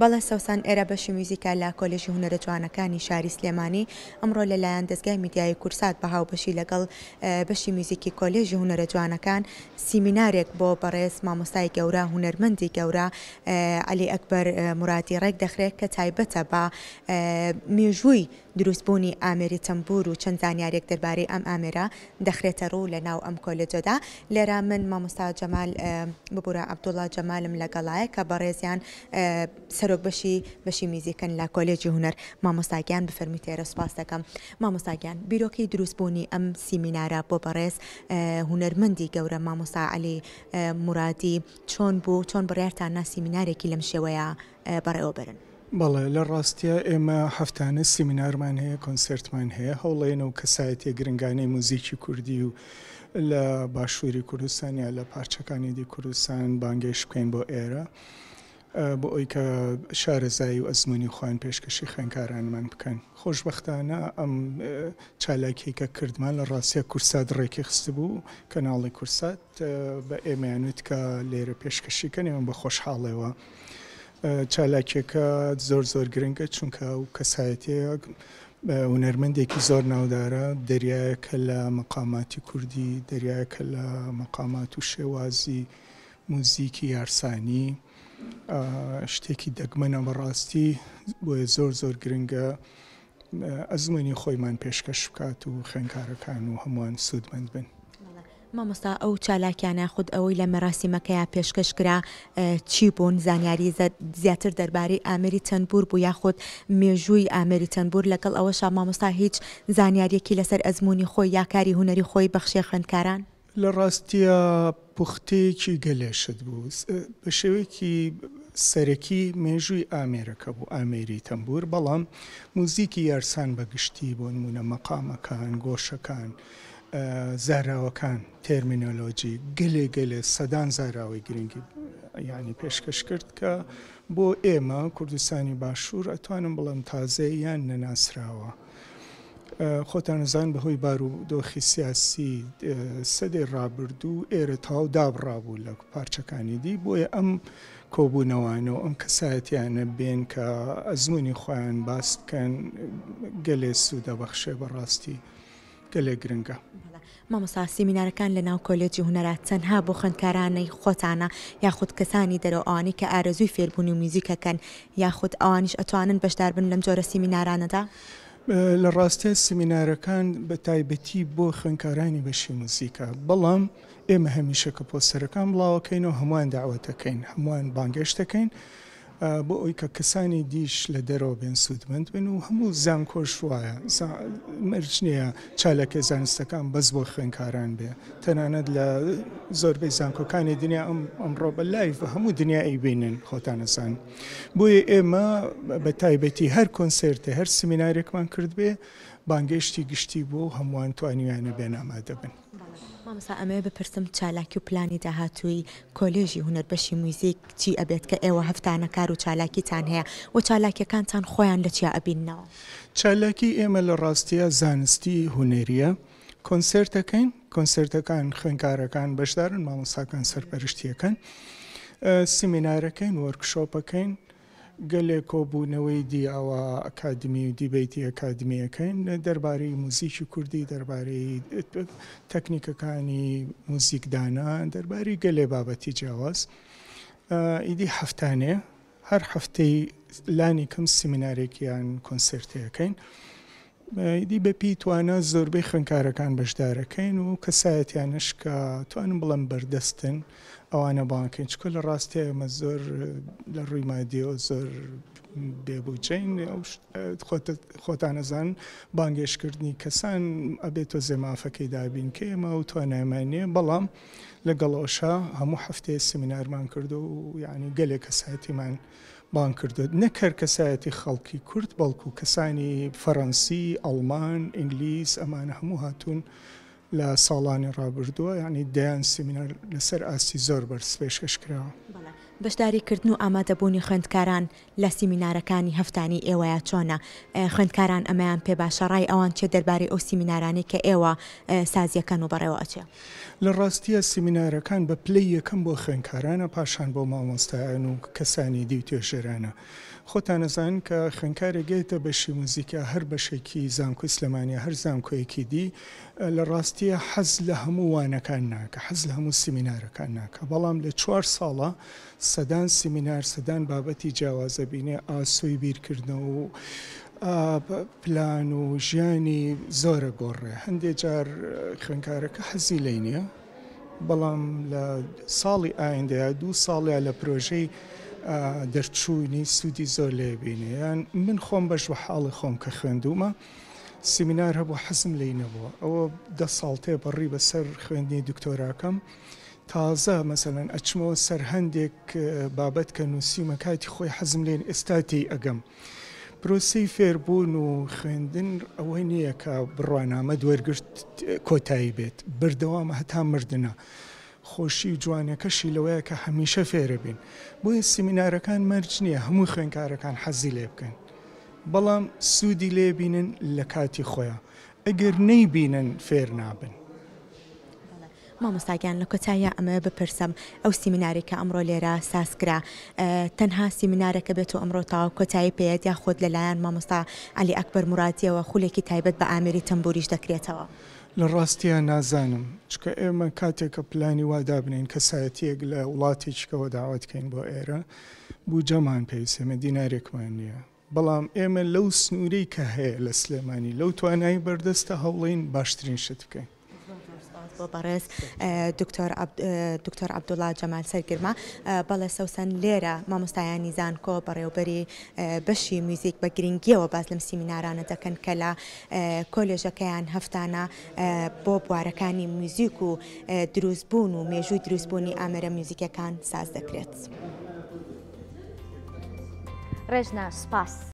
بەڵێ سەوسان ئێرە بەشی میوزیکا لە کۆلێژی هونەرە جوانەکانی شاری سلێمانی ئەمڕۆ لەلایەن دەستگای میدیای کورسات بە هاوبەشی لەگەڵ بەشی میوزیکی کۆلێژی هونەرە جوانەکان سیمینارێک بۆ بەڕێز مامۆستای گەورە هونەرمەندی گەورە عەلی ئەکبەر مورادی ڕێک دەخرێت کە تایبەتە بە مێژووی دروستبوونی ئامێری تەمبور و چەند زانیارێک دەربارەی ئەم ئامێرە دەخرێتە ڕوو لە ناو ئەم کۆلێجەدا. لێرە من مامۆستا جەمال ببوورە عەبدوڵڵا جەمالم لەگەڵایە کە بەڕێزیان سەرۆک بەشی میوزیکن لە کۆلێجی هونەر. مامۆستاگیان بفەرمووی تێرە سوپاس دەکەم. مامۆستاگیان بیرۆکەی دروستبوونی ئەم سیمینارە بۆ بەڕێز هونەرمەندی گەورە مامۆستا عەلی مورادی چۆن بوو، چۆن بڕیارتان نا سیمینارێکی لەم شێوەیە بەڕێوە بەرن؟ بەڵێ لە ڕاستیە ئێمە هەفتانە سیمینارمان هەیە، کۆنسرتمان هەیە، هەوڵێنەوە کەسایەتیە گرنگانەی موزیکی کوردی و لە باشووری کوردستان یا لە پارچەکانی دی کوردستان بانگێش بکەین بۆ ئێرە بۆ ئەوی کە شارەزایی و ئەزمموی خوان پێشکەشی خوێندکارانمان بکەن. خۆشبەختانە ئەم چالاکیی کە کردمان لە ڕاستیە کورسات ڕێکی خست بوو، کەناڵی کورسات بە ئێمەیانوت کە لێرە پێشکەشیکەن، ئێمە بە خۆشحاڵەوە. چالاکیەکە زۆر گرنگە چونکە ئەو کەسایەتەیە هونەرمەندێکی زۆر ناودارە، دەریایەکە لە مەقاماتی کوردی، دەریایەکە لە مەقامات و شێوازی موزیکی یارسانی، شتێکی دەگمەنە بەڕاستی، بۆیە زۆر گرنگە ئەزمموی خۆیمان پێشکەش بکات و خوێندکارەکان و هەمووان سوودمەند بن. مامۆستا ئەو چالاکیانە خود ئەوەی لە مەراسیمەکەیە پێشکەش کرا چی بوون؟ زانیاری زیاتر دەربارەی ئامێری تەنبور بوو یاخود مێژووی ئامێری تەنبور؟ لەگەڵ ئەوەشا مامۆستا هیچ زانیاریەکی لەسەر ئەزمموی خۆی یا کاری هونەری خۆی بەخشێ خوێندکاران؟ لە ڕاستیە پوختەیەکی گەلێشت بوو، بە شێوەیەکی سەرەکی مێژووی ئامێرەکە بوو، ئامێری تەمبور، بەڵام موزیکی یارسان بەگشتی بۆ نمونە مەقامەکان، گۆشەکان، زاراوەکان، تێرمینۆلۆجی گەلێ سەدان زاراوی گرنگی یعنی پێشکەش کرد کە بۆ ئێمە کوردستانی باشوور ئەتوانم بڵێم تازەیان نەناسراوە. خۆتان نەزان بەهۆی بارودۆخی سیاسی سەدەی ڕابردوو ئێرە تاو دابڕابوو لە پارچەکانی دی، بۆیە ئەم کۆبوونەوانەوە ئەم کەسایەتیانە بێن کە ئەزمموی خۆیان باس بکەن گەلێ سوودە بەخشێ بەڕاستی گەلێ گرنگە. مامۆستا سیمینارەکان لە ناو کۆلێجی هونەرات تەنها بۆ خوێندکارانەی خۆتانە یاخود کەسانی دەرەوە ئەوانەی کە ئارەزووی فێربوونی و میوزیکەکەن یاخود ئەوانیش ئەتوانن بەشدار بن لەم جۆرە سیمینارانەدا؟ لە ڕاستیە سیمینارەکان بە تایبەتی بۆ خوێندکارانی بەشی موزیکە، بەڵام ئێمە هەمیشە کە پۆستەرەکان بڵاوەکەینەوە هەمووان داوەتەکەین، هەمووان بانگەشتەکەین بۆ ئەوی کە کەسانی دیش لە دەرەوە بێن سوودمەند بن و هەموو زانکۆش وایە مەرج نییە چالەکە زانستەکان بەس بۆ خوێندکاران بێ، تەنانەت لە زۆربەی زانکۆکانی دنیا ئەمڕۆ بە لایڤ هەموو دنیا ئەیبینن خۆتانەزان. بۆیە ئێمە بە تایبەتی هەر کۆنسرتە هەر سیمینارێکمان کرد بێ بانگەشتی گشتی بۆ هەمووان توانیویانە بێن ئامادە بن. مامۆستا ئەمەوێ بپرسم چالاکی و پلانی داهاتووی کۆلێژی هونەر بەشی موزیک چی ئەبێت کە ئێوە هەفتانە کار و چالاکیتان هەیە و چالاکیەکانتان خۆیان لە چیا ئەبیننەوە؟ چالاکی ئێمە لە ڕاستیە زانستی هونەریە، کۆنسرتەکان خوێندکارەکان بەشدارن، مامۆستاکان سەرپەرشتیەکەن، سیمینارەکەین، وەرکشۆپەکەین، گەلێک کۆبوونەوەی دیاوە ئەکادمی و دیبیتی ئەکادمیەکەین دەربارەی موزیکی کوردی، دەربارەی تەکنیکەکانی موزیکدانا، دەربارەی گەلێ بابەتی جیاواز. ئیدی هەفتانێ هەر هەفتەی لانی کەم سیمینارێکیان کۆنسرتەکەین. ئیدی بەپی توانە زۆربەی خوێندکارەکان بەشدارەکەین و کەسایەتیانش کە توانم بڵم بەردەستن ئەوانە بانکەین، چکە لە ڕاستیە ئێمە زۆر لە ڕووی مادیەوە زۆر بێبوجین، خۆتانەزان بانگێشکردنی کەسان ئەبێت تۆ زێمافەکەی دابین کە ئێمە و توانایمانێ، بەڵام لەگەڵەوەشە هەموو هەفتەیە سیمینارمان کردو و یعنی گەلێک کەسایەتیمان بان کردو، نەکەر کەسایەتی خەڵکی کورد بەڵکو کەسانی فەڕەنسی، ئەڵمان، ئینگلیز، ئەمانە هەموو هاتوون لە ساڵانی ڕابردووە، یعنی دەیان سیمینار لەسەر ئاستی زۆر بەرز پێشکەش کراوە. بەشداریکردن و ئامادەبوونی خوێندکاران لە سیمینارەکانی هەفتانی ئێوەیە چۆنە؟ خوێندکاران ئەمەیان پێ باشە ڕای ئەوان چێ دەربارەی ئەو سیمینارانی کە ئێوە سازیەکەن و بەڕێوە ئەچێ؟ لە ڕاستیە سیمینارەکان بە پلەی یەکەم بۆ خوێندکارانە پاشان بۆ مامۆستایان و کەسانی دی و توێژەرانە. خۆتان نەزانن کە خوێندکارێک گێتە بەشی موزیکا هەر بەشێکی زانکۆی سلێمانیە هەر زانکۆیەکی دی لە ڕاستیە حەز لە هەموو وانەکان ناکە، حەز لە هەموو سیمینارەکان ناکە، بەڵام لە 4 ساڵە سەدان سیمینار سەدان بابەتی جیاوازە بینێ ئاسۆی بیرکردنەوە و پلان و ژیانی زۆرە گۆڕێ. هەندێک جار خوێندکارەکە حەزی لێ نییە، بەڵام لە ساڵی ئایندەیە 2 ساڵە لە پرۆژەی دەرچوونی سوودی زۆر لێ بینێ. یان من خۆم بەش بە حاڵی خۆم کە خوێندومە سیمینار هەبوو حەزم لێی نەبووە، ئەوە 10 ساڵ تێ بەڕی بەسەر خوێندنی دکتۆراکەم تازە مەسەلەن ئەچمەوە سەر هەندێک بابەت کە نووسیمە کاتی خۆی حەزم لێن ئێستاتی ئەگەم. پرۆسەی فێربوون و خوێندن ئەوەی نییە کە بڕوانامە دووەرگرت کۆتایی بێت، بەردەوامە هەتا مردنە. خۆشی و جوانەکەشی لەوەیە کە هەمیشە فێرە بین. بۆیە سیمینارەکان مەرج نییە هەموو خوێندکارەکان حەزی لێ بکەن، بەڵام سوودی لێ بینن لە کاتی خۆیان، ئەگەر نەیبینن فێر نابن. مامۆستاگیان لە کۆتاییە ئەمە بپرسم، ئەو سیمیناری کە ئەمڕۆ لێرە سازکرا تەنها سیمینارەکە بێت و ئەمڕۆ تاوا کۆتایی پێێت یا خۆت لەلایەن مامۆستا عەلی ئەکبەر مورادیەوە خولێکی تایبەت بە ئامێری تەمبوریش دەکرێتەوە؟ لە ڕاستیە نازانم، چکە ئێمە کاتێککە پلانی وادا بنین کەسایەتیەک لە وڵاتێکەوە داواتکەین بۆ ئێرە بوجەمان پێویستە دینارێکمان نییە، بەڵام ئێمە لەو سنوورەی کە هەیە لە سلێمانی لەو توانایی بەردەستە هەوڵین باشترین شت بکەین. بۆ بەڕێز دکتۆر عەبدوڵڵا جەمال سەرگرما بەڵێ سەوسەن لێرە مامۆستایانی زانکۆ بەڕێوەبەری بەشی موزیک بە گرنگیەوە باز لەم سیمینارانە دەکەن کە لە کۆلێژەکەیان هەفتانە بۆ بوارەکانی موزیک و دروستبوون و مێژووی دروستبوونی ئامێرە موزیکەکان ساز دەکرێت. ڕێژنا سپاس.